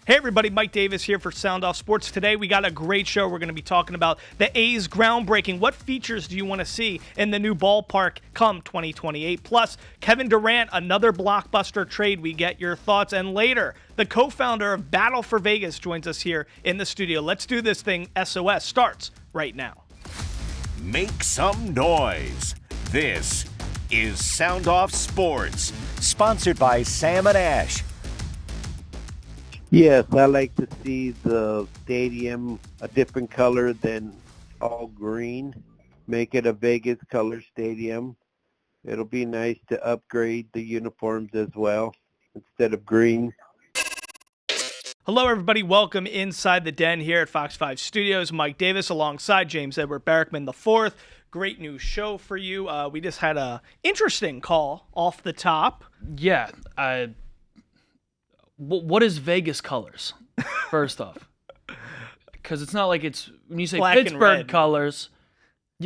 Hey everybody, Mike Davis here for Sound Off Sports. Today we got a great show. We're going to be talking about the A's groundbreaking. What features do you want to see in the new ballpark come 2028? Plus, Kevin Durant, another blockbuster trade. We get your thoughts. And later, the co-founder of Battle for Vegas joins us here in the studio. Let's do this thing. SOS starts right now. Make some noise. This is Sound Off Sports, sponsored by Sam and Ash. Yes, I like to see the stadium a different color than all green. Make it a Vegas color stadium. It'll be nice to upgrade the uniforms as well instead of green. Hello, everybody. Welcome inside the den here at Fox 5 Studios. Mike Davis alongside James Edward Barrickman IV. Great new show for you. We just had a interesting call off the top. Yeah, what is Vegas colors, first off? Because it's not like it's, when you say Black and Pittsburgh red. colors,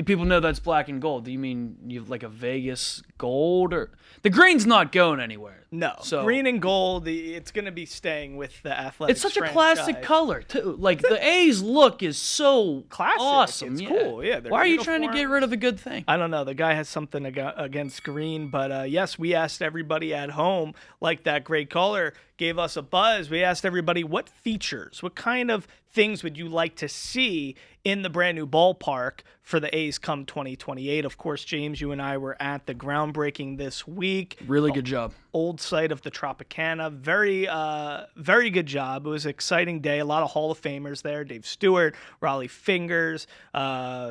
people know that's black and gold. Do you mean you have like a Vegas gold? Or the green's not going anywhere. No, So green and gold, it's going to be staying with the Athletics it's such a franchise. classic color, too. Like, the A's look is so Classic. awesome. It's cool. Yeah, Why are you trying to get rid of a good thing? I don't know. The guy has something against green, but yes, we asked everybody at home, like that great caller gave us a buzz. We asked everybody, what features, what kind of things would you like to see in the brand new ballpark for the A's come 2028? Of course, James, you and I were at the groundbreaking this week. Really good job. Old site of the Tropicana. Very good job. It was an exciting day. A lot of Hall of Famers there. Dave Stewart, Raleigh Fingers,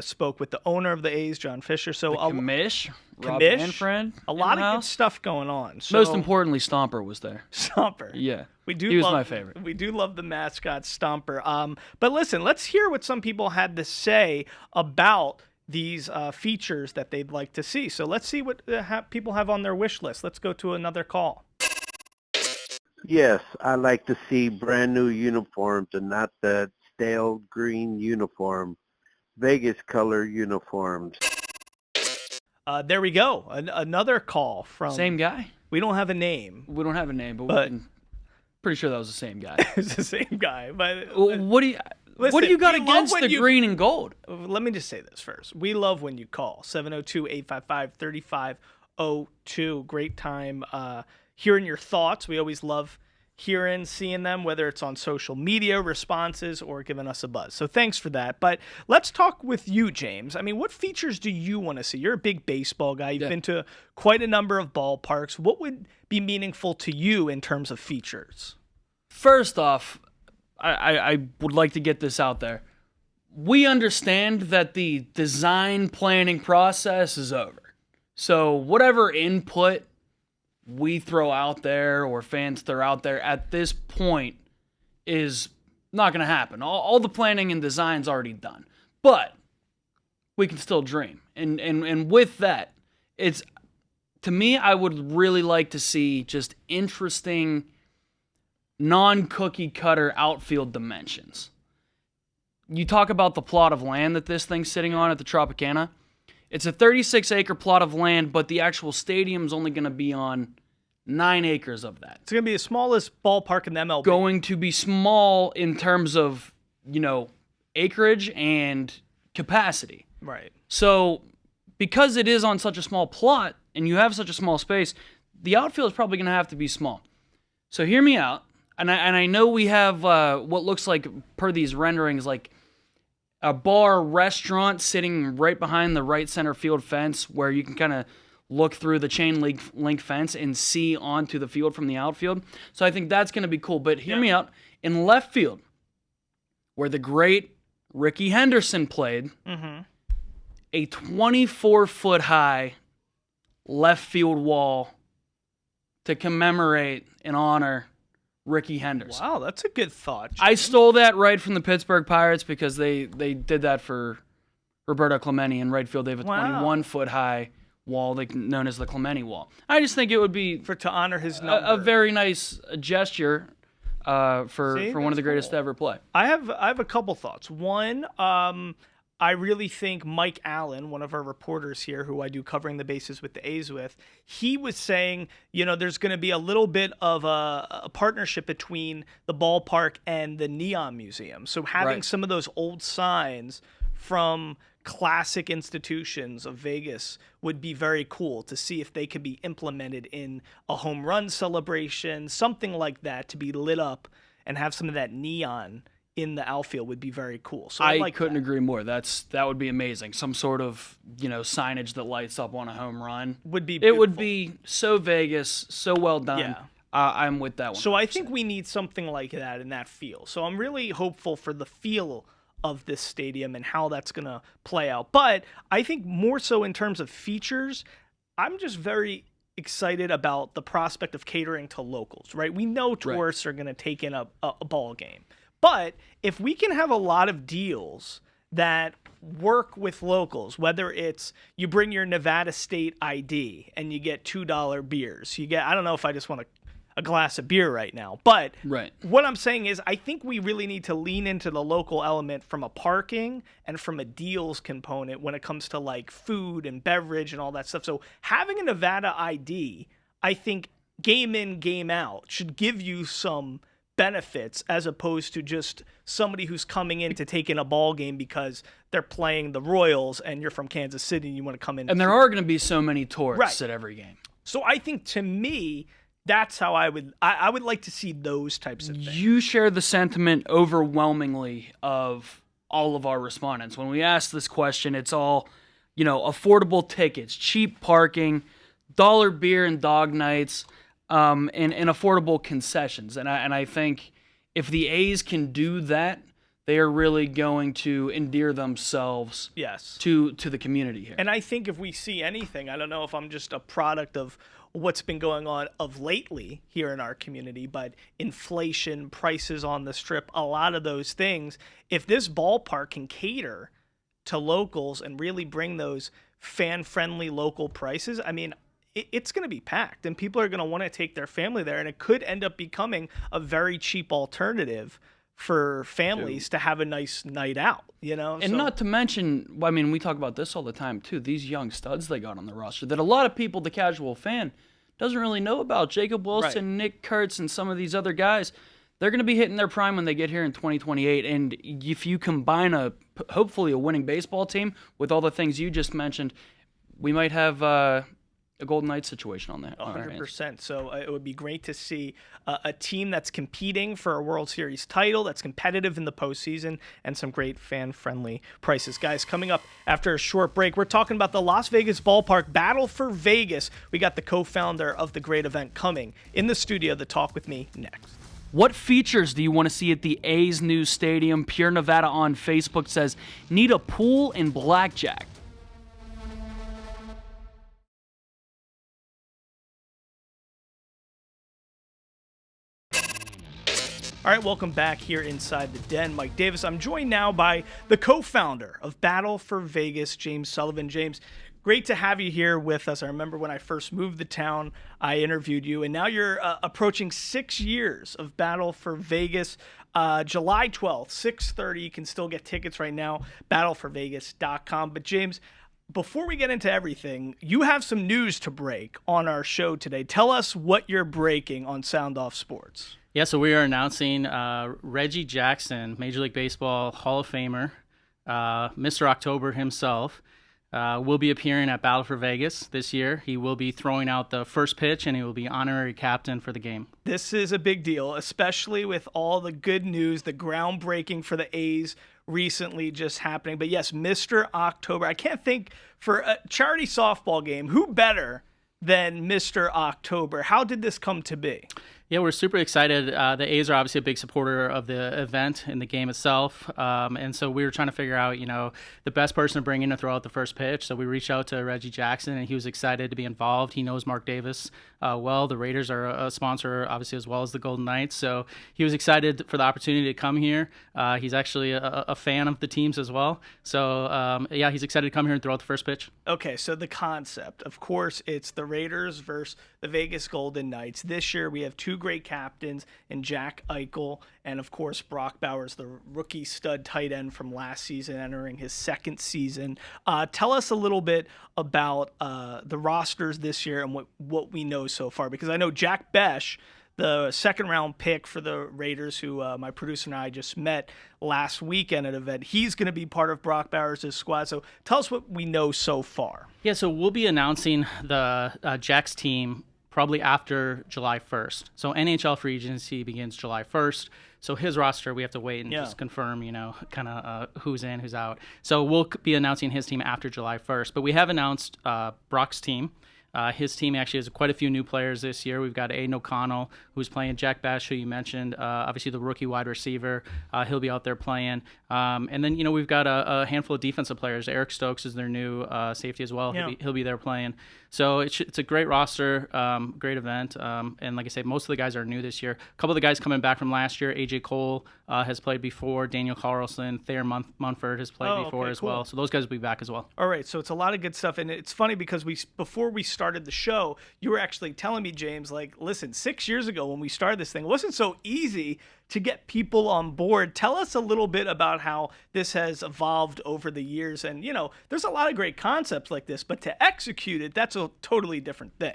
spoke with the owner of the A's, John Fisher. So Commish, Rob Commish, Manfred, a lot of good stuff going on. So, Most importantly, Stomper was there. Stomper. Yeah. He was my favorite. We do love the mascot Stomper. But listen, let's hear what some people had to say about these features that they'd like to see. So let's see what people have on their wish list. Let's go to another call. Yes, I like to see brand new uniforms and not the stale green uniform. Vegas color uniforms. There we go. Another call from... Same guy? We don't have a name. We don't have a name, but pretty sure that was the same guy. It's the same guy. But What do you got we love against when the green and gold? Let me just say this first. We love when you call. 702-855-3502. Great time hearing your thoughts. We always love seeing them, whether it's on social media responses or giving us a buzz. So thanks for that. But let's talk with you, James. I mean, what features do you want to see? You're a big baseball guy. You've been to quite a number of ballparks. What would be meaningful to you in terms of features? First off, I would like to get this out there. We understand that the design planning process is over. So whatever input we throw out there or fans throw out there at this point is not going to happen. All the planning and design's already done. But we can still dream. And with that, it's, to me, I would really like to see just interesting non-cookie cutter outfield dimensions. You talk about the plot of land that this thing's sitting on at the Tropicana. It's a 36-acre plot of land, but the actual stadium's only going to be on 9 acres of that. It's going to be the smallest ballpark in the MLB. Going to be small in terms of, acreage and capacity. Right. So, because it is on such a small plot, and you have such a small space, the outfield is probably going to have to be small. So hear me out. And I know we have what looks like, per these renderings, like a bar restaurant sitting right behind the right center field fence where you can kind of look through the chain link fence and see onto the field from the outfield. So I think that's going to be cool. But hear me out. In left field, where the great Ricky Henderson played, a 24-foot-high left field wall to commemorate and honor Ricky Henderson. Wow, that's a good thought, James. I stole that right from the Pittsburgh Pirates because they did that for Roberto Clemente in right field. They have a 21-foot-high wall known as the Clemente Wall. I just think it would be to honor his number. A very nice gesture for one of the greatest to ever play. I have a couple thoughts. One, I really think Mike Allen, one of our reporters here who I do covering the bases with the A's with, he was saying, there's going to be a little bit of a partnership between the ballpark and the Neon Museum. So having some of those old signs from classic institutions of Vegas would be very cool to see if they could be implemented in a home run celebration, something like that, to be lit up and have some of that neon in the outfield would be very cool. So I couldn't agree more. That would be amazing. Some sort of, signage that lights up on a home run would be beautiful. It would be so Vegas, so well done. Yeah. I'm with that one. So I think we need something like that in that feel. So I'm really hopeful for the feel of this stadium and how that's going to play out. But I think more so in terms of features, I'm just very excited about the prospect of catering to locals, right? We know tourists are going to take in a ball game. But if we can have a lot of deals that work with locals, whether it's you bring your Nevada State ID and you get $2 beers, I don't know if I just want a glass of beer right now, but what I'm saying is I think we really need to lean into the local element from a parking and from a deals component when it comes to like food and beverage and all that stuff. So having a Nevada ID, I think game in, game out should give you some benefits as opposed to just somebody who's coming in to take in a ball game because they're playing the Royals and you're from Kansas City and you want to come in. And there are going to be so many tourists at every game. So I think to me, that's how I would like to see those types of things. You share the sentiment overwhelmingly of all of our respondents. When we ask this question, it's all, affordable tickets, cheap parking, dollar beer and dog nights, and affordable concessions. And I think if the A's can do that, they are really going to endear themselves to the community here. And I think if we see anything, I don't know if I'm just a product of what's been going on of lately here in our community, but inflation, prices on the Strip, a lot of those things, if this ballpark can cater to locals and really bring those fan-friendly local prices, I mean, it's going to be packed and people are going to want to take their family there, and it could end up becoming a very cheap alternative for families to have a nice night out, And not to mention, I mean, we talk about this all the time too, these young studs they got on the roster that a lot of people, the casual fan, doesn't really know about. Jacob Wilson, Nick Kurtz, and some of these other guys, they're going to be hitting their prime when they get here in 2028. And if you combine hopefully a winning baseball team with all the things you just mentioned, we might have a Golden Knights situation on that. 100%. So it would be great to see a team that's competing for a World Series title, that's competitive in the postseason, and some great fan-friendly prices. Guys, coming up after a short break, we're talking about the Las Vegas Ballpark Battle for Vegas. We got the co-founder of the great event coming in the studio to talk with me next. What features do you want to see at the A's new stadium? Pure Nevada on Facebook says, need a pool and blackjack. All right, welcome back here inside the den. Mike Davis. I'm joined now by the co-founder of Battle for Vegas, James Sullivan. James, great to have you here with us. I remember when I first moved to town, I interviewed you, and now you're approaching 6 years of Battle for Vegas. July 12th, 6:30. You can still get tickets right now, battleforvegas.com. But James, before we get into everything, you have some news to break on our show today. Tell us what you're breaking on Sound Off Sports. Yeah, so we are announcing Reggie Jackson, Major League Baseball Hall of Famer, Mr. October himself, will be appearing at Battle for Vegas this year. He will be throwing out the first pitch, and he will be honorary captain for the game. This is a big deal, especially with all the good news, the groundbreaking for the A's recently just happening. But yes, Mr. October. I can't think for a charity softball game, who better than Mr. October? How did this come to be? Yeah, we're super excited. The A's are obviously a big supporter of the event and the game itself. And so we were trying to figure out, the best person to bring in to throw out the first pitch. So we reached out to Reggie Jackson, and he was excited to be involved. He knows Mark Davis well. The Raiders are a sponsor, obviously, as well as the Golden Knights. So he was excited for the opportunity to come here. He's actually a fan of the teams as well. So, yeah, he's excited to come here and throw out the first pitch. Okay, so the concept, of course, it's the Raiders versus the Vegas Golden Knights. This year we have two great captains in Jack Eichel and, of course, Brock Bowers, the rookie stud tight end from last season, entering his second season. Tell us a little bit about the rosters this year and what we know so far, because I know Jack Besh, the second-round pick for the Raiders, who my producer and I just met last weekend at an event, he's going to be part of Brock Bowers' squad. So tell us what we know so far. Yeah, so we'll be announcing the Jack's team probably after July 1st. So NHL free agency begins July 1st. So his roster, we have to wait and just confirm, kind of who's in, who's out. So we'll be announcing his team after July 1st. But we have announced Brock's team. His team actually has quite a few new players this year. We've got Aiden O'Connell, who's playing, Jack Bash, who you mentioned, obviously the rookie wide receiver. He'll be out there playing. And then, we've got a handful of defensive players. Eric Stokes is their new safety as well. Yeah. He'll be there playing. So it's a great roster, great event. And like I said, most of the guys are new this year. A couple of the guys coming back from last year, AJ Cole has played before. Daniel Carlson, Thayer Munford has played before as well. So those guys will be back as well. All right, so it's a lot of good stuff. And it's funny because before we started the show, you were actually telling me, James, like, listen, 6 years ago when we started this thing, it wasn't so easy to get people on board. Tell us a little bit about how this has evolved over the years. And, there's a lot of great concepts like this, but to execute it, that's a totally different thing.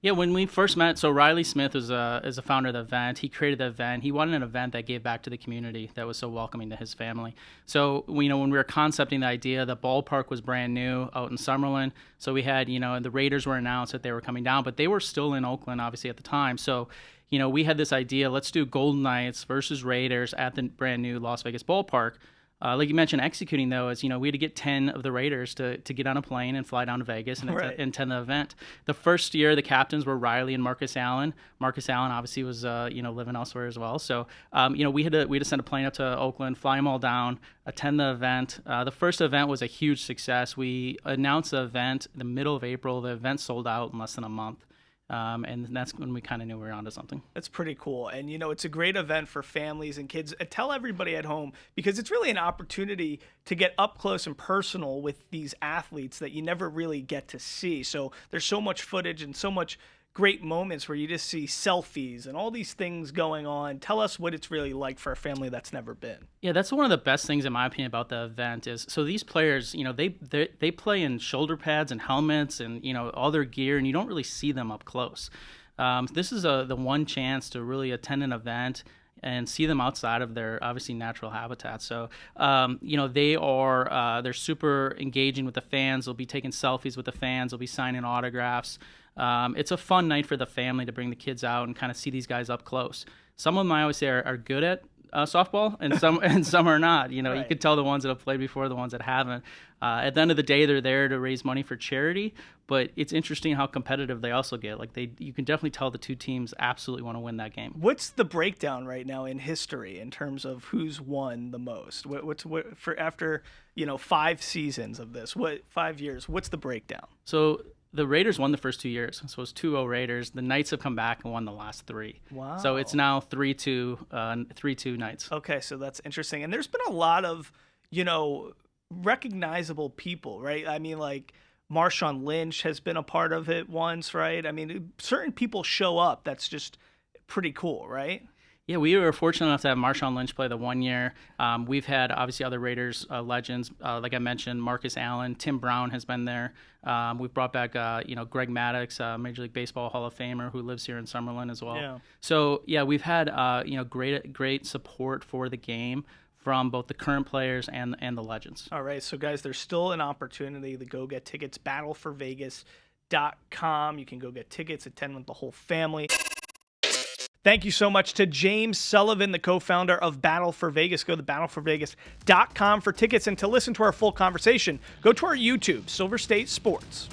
Yeah, when we first met, so Riley Smith is a founder of the event. He created the event. He wanted an event that gave back to the community, that was so welcoming to his family. So, when we were concepting the idea, the ballpark was brand new out in Summerlin. So we had, the Raiders were announced that they were coming down, but they were still in Oakland, obviously, at the time. So, we had this idea, let's do Golden Knights versus Raiders at the brand new Las Vegas ballpark. Like you mentioned, executing, though, is, we had to get 10 of the Raiders to get on a plane and fly down to Vegas and attend the event. The first year, the captains were Riley and Marcus Allen. Marcus Allen obviously was, living elsewhere as well. So, we had to send a plane up to Oakland, fly them all down, attend the event. The first event was a huge success. We announced the event in the middle of April. The event sold out in less than a month. And that's when we kind of knew we were onto something. That's pretty cool. And, it's a great event for families and kids. Tell everybody at home, because it's really an opportunity to get up close and personal with these athletes that you never really get to see. So there's so much footage and so much great moments where you just see selfies and all these things going on. Tell us what it's really like for a family that's never been. Yeah, that's one of the best things, in my opinion, about the event is, so these players, they play in shoulder pads and helmets and, all their gear, and you don't really see them up close. This is the one chance to really attend an event and see them outside of their obviously natural habitat. So, they're super engaging with the fans. They'll be taking selfies with the fans. They'll be signing autographs. It's a fun night for the family to bring the kids out and kind of see these guys up close. Some of them, I always say, are good at softball, and some are not. You could tell the ones that have played before, the ones that haven't. At the end of the day, they're there to raise money for charity. But it's interesting how competitive they also get. Like you can definitely tell the two teams absolutely want to win that game. What's the breakdown right now in history in terms of who's won the most? What for after 5 seasons of this? 5 years? What's the breakdown? So the Raiders won the first 2 years, so it's 2-0 Raiders. The Knights have come back and won the last 3. Wow. So it's now 3-2 Knights. Okay, so that's interesting. And there's been a lot of, recognizable people, right? I mean, like Marshawn Lynch has been a part of it once, right? I mean, certain people show up. That's just pretty cool, right? Yeah, we were fortunate enough to have Marshawn Lynch play the 1 year. We've had, obviously, other Raiders legends. Like I mentioned, Marcus Allen, Tim Brown has been there. We've brought back, Greg Maddux, Major League Baseball Hall of Famer, who lives here in Summerlin as well. Yeah. So, yeah, we've had, great support for the game from both the current players and the legends. All right, so guys, there's still an opportunity to go get tickets. battleforvegas.com. You can go get tickets, attend with the whole family. Thank you so much to James Sullivan, the co-founder of Battle for Vegas. Go to battleforvegas.com for tickets, and to listen to our full conversation, go to our YouTube, Silver State Sports.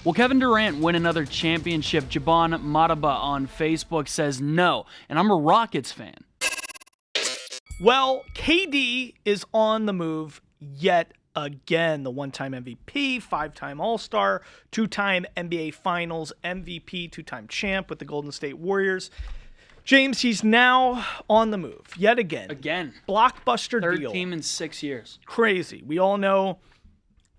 Will Kevin Durant win another championship? Jabon Mataba on Facebook says no, and I'm a Rockets fan. Well, KD is on the move yet again. The one-time MVP, five-time All-Star, two-time NBA Finals MVP, two-time champ with the Golden State Warriors. James, he's now on the move yet again. Again. Blockbuster Third deal. team in 6 years. Crazy. We all know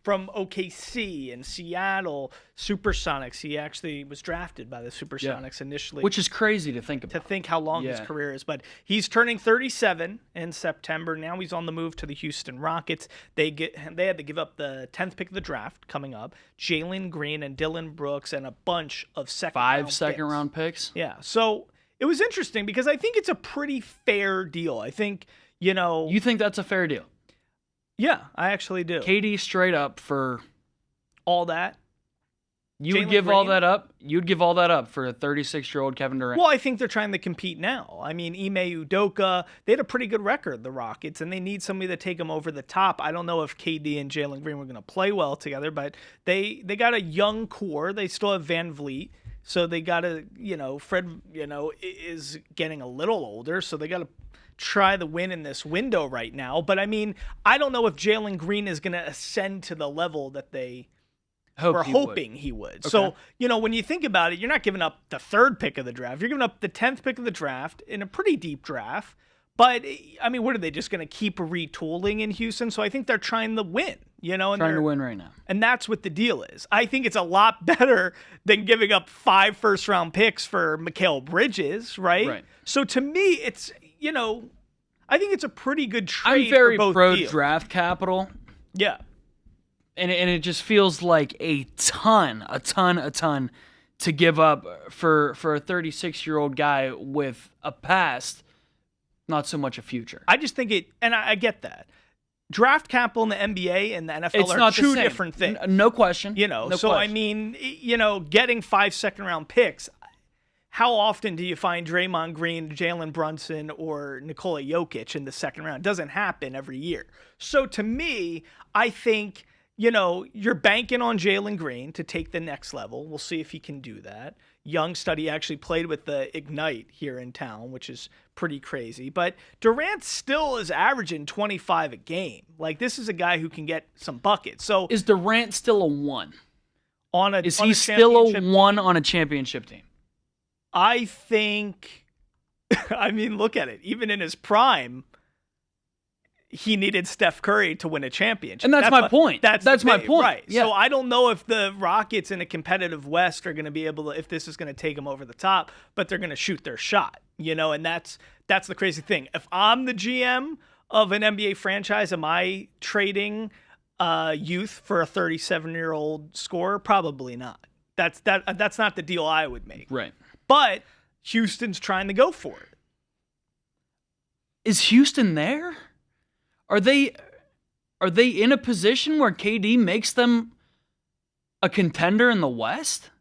from OKC and Seattle Supersonics. He actually was drafted by the Supersonics initially. Which is crazy to think about. To think how long his career is. But he's turning 37 in September. Now he's on the move to the Houston Rockets. They had to give up the 10th pick of the draft coming up. Jalen Green and Dylan Brooks and a bunch of Five second-round picks. Yeah. So it was interesting because I think it's a pretty fair deal. I think, You think that's a fair deal? Yeah, I actually do. KD straight up for all that. You would give all that up? You'd give all that up for a 36-year-old Kevin Durant? Well, I think they're trying to compete now. I mean, Ime Udoka, they had a pretty good record, the Rockets, and they need somebody to take them over the top. I don't know if KD and Jalen Green were going to play well together, but they got a young core. They still have Van Vliet, so they got to, Fred, is getting a little older, so they got to try the win in this window right now. But I mean, I don't know if Jalen Green is going to ascend to the level that they were hoping he would. Okay. So, when you think about it, you're not giving up the third pick of the draft. You're giving up the 10th pick of the draft in a pretty deep draft. But, I mean, what are they just going to keep retooling in Houston? So I think they're trying to win, and trying to win right now. And that's what the deal is. I think it's a lot better than giving up 5 first-round picks for Mikal Bridges, right? So to me, it's, I think it's a pretty good trade. I'm very for both pro deals. Draft capital. Yeah. And it just feels like a ton to give up for a 36-year-old guy with a past, not so much a future. I just think and I get that. Draft capital in the NBA and the NFL it's are not two the same. different things. No question. No question. I mean, getting 5 second-round picks, how often do you find Draymond Green, Jalen Brunson, or Nikola Jokic in the second round? It doesn't happen every year. So to me, I think, you're banking on Jalen Green to take the next level. We'll see if he can do that. Young study actually played with the Ignite here in town, which is pretty crazy. But Durant still is averaging 25 a game. Like, this is a guy who can get some buckets. So is Durant still a 1? Is he still a 1 on a championship team? I think, look at it. Even in his prime, he needed Steph Curry to win a championship. And that's my point. That's my point. Right. Yeah. So I don't know if the Rockets in a competitive West are going to be able to, if this is going to take them over the top, but they're going to shoot their shot, and that's the crazy thing. If I'm the GM of an NBA franchise, am I trading youth for a 37-year-old scorer? Probably not. That's not the deal I would make. Right. But Houston's trying to go for it. Is Houston there? Are they in a position where KD makes them a contender in the West?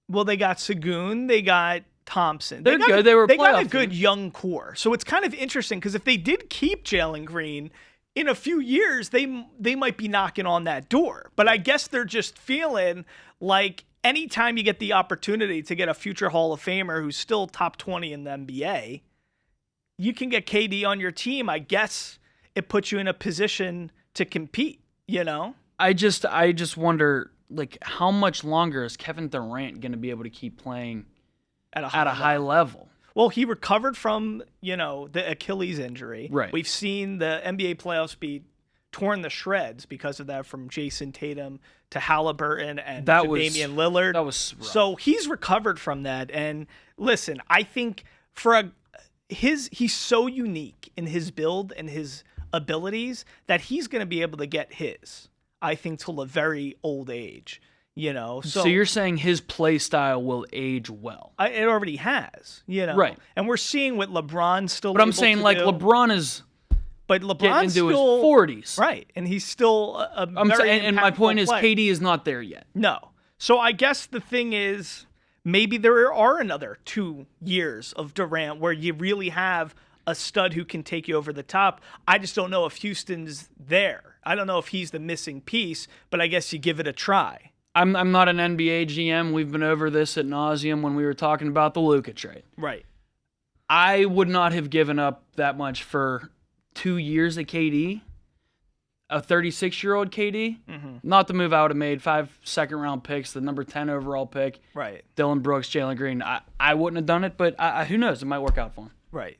Well, they got Sagoon, they got Thompson. They're good. They got a good young core. So it's kind of interesting because if they did keep Jalen Green, in a few years they might be knocking on that door. But I guess they're just feeling like anytime you get the opportunity to get a future Hall of Famer who's still top 20 in the NBA, you can get KD on your team. I guess it puts you in a position to compete, I just wonder, like, how much longer is Kevin Durant going to be able to keep playing at a high level? Well, he recovered from, the Achilles injury. Right. We've seen the NBA playoffs be torn to shreds because of that, from Jason Tatum to Halliburton and Damian Lillard. That was rough. So he's recovered from that. And listen, I think he's so unique in his build and his abilities that he's going to be able to get I think, till a very old age. So you're saying his play style will age well? It already has, Right. And we're seeing what LeBron's still. But I'm saying, do. LeBron is. But LeBron's into still his 40s, right? And he's still and my point is, player. KD is not there yet. No. So I guess the thing is, maybe there are another 2 years of Durant where you really have a stud who can take you over the top. I just don't know if Houston's there. I don't know if he's the missing piece, but I guess you give it a try. I'm not an NBA GM. We've been over this ad nauseum when we were talking about the Luka trade. Right. I would not have given up that much for 2 years at KD, a 36-year-old KD, not the move I would have made. 5 second-round picks, the number 10 overall pick. Right. Dylan Brooks, Jalen Green. I wouldn't have done it, but who knows? It might work out for him. Right.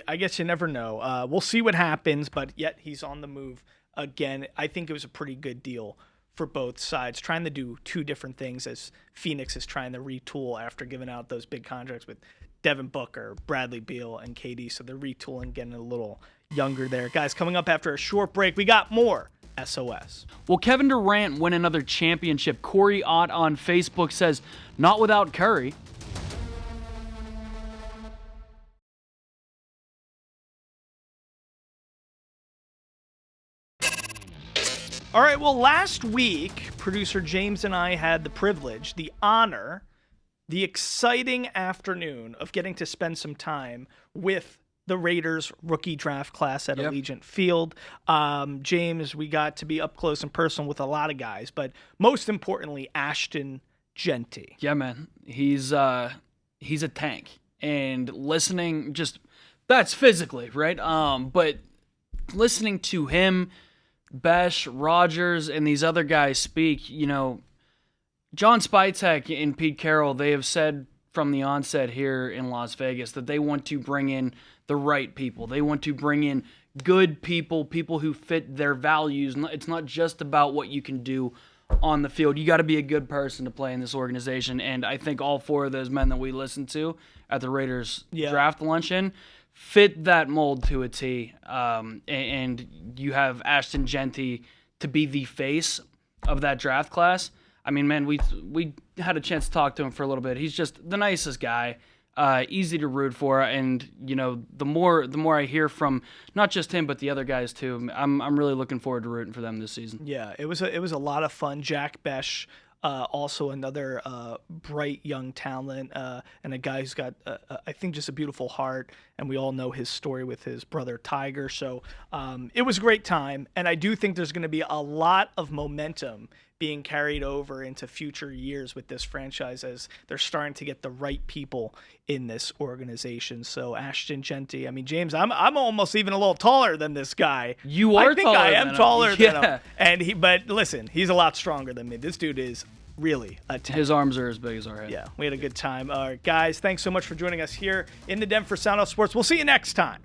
I guess you never know. We'll see what happens, but yet he's on the move again. I think it was a pretty good deal for both sides, trying to do two different things as Phoenix is trying to retool after giving out those big contracts with Devin Booker, Bradley Beal, and KD. So they're retooling, getting a little younger there. Guys, coming up after a short break, we got more SOS. Will Kevin Durant win another championship? Corey Ott on Facebook says, not without Curry. All right, well, last week, producer James and I had the privilege, the honor, the exciting afternoon of getting to spend some time with the Raiders rookie draft class at Allegiant Field. James, we got to be up close and personal with a lot of guys, but most importantly, Ashton Jeanty. Yeah, man. He's a tank. And listening, that's physically, right? But listening to him, Besh, Rogers, and these other guys speak, John Spytek and Pete Carroll, they have said from the onset here in Las Vegas that they want to bring in the right people. They want to bring in good people, people who fit their values. It's not just about what you can do on the field. You got to be a good person to play in this organization, and I think all 4 of those men that we listened to at the Raiders draft luncheon fit that mold to a T, and you have Ashton Jeanty to be the face of that draft class. I mean, man, we had a chance to talk to him for a little bit. He's just the nicest guy, easy to root for, and the more I hear from not just him but the other guys too, I'm really looking forward to rooting for them this season. Yeah, it was a lot of fun. Jack Besh. Also another bright young talent and a guy who's got, I think, just a beautiful heart. And we all know his story with his brother Tiger. So it was a great time. And I do think there's going to be a lot of momentum being carried over into future years with this franchise as they're starting to get the right people in this organization. So Ashton Jeanty, I mean, James, I'm almost even a little taller than this guy. You are. I think I am taller than him. And but listen, he's a lot stronger than me. This dude is really a tank. His arms are as big as our head. Yeah, we had a good time. Guys, thanks so much for joining us here in the Den for Sound Off Sports. We'll see you next time.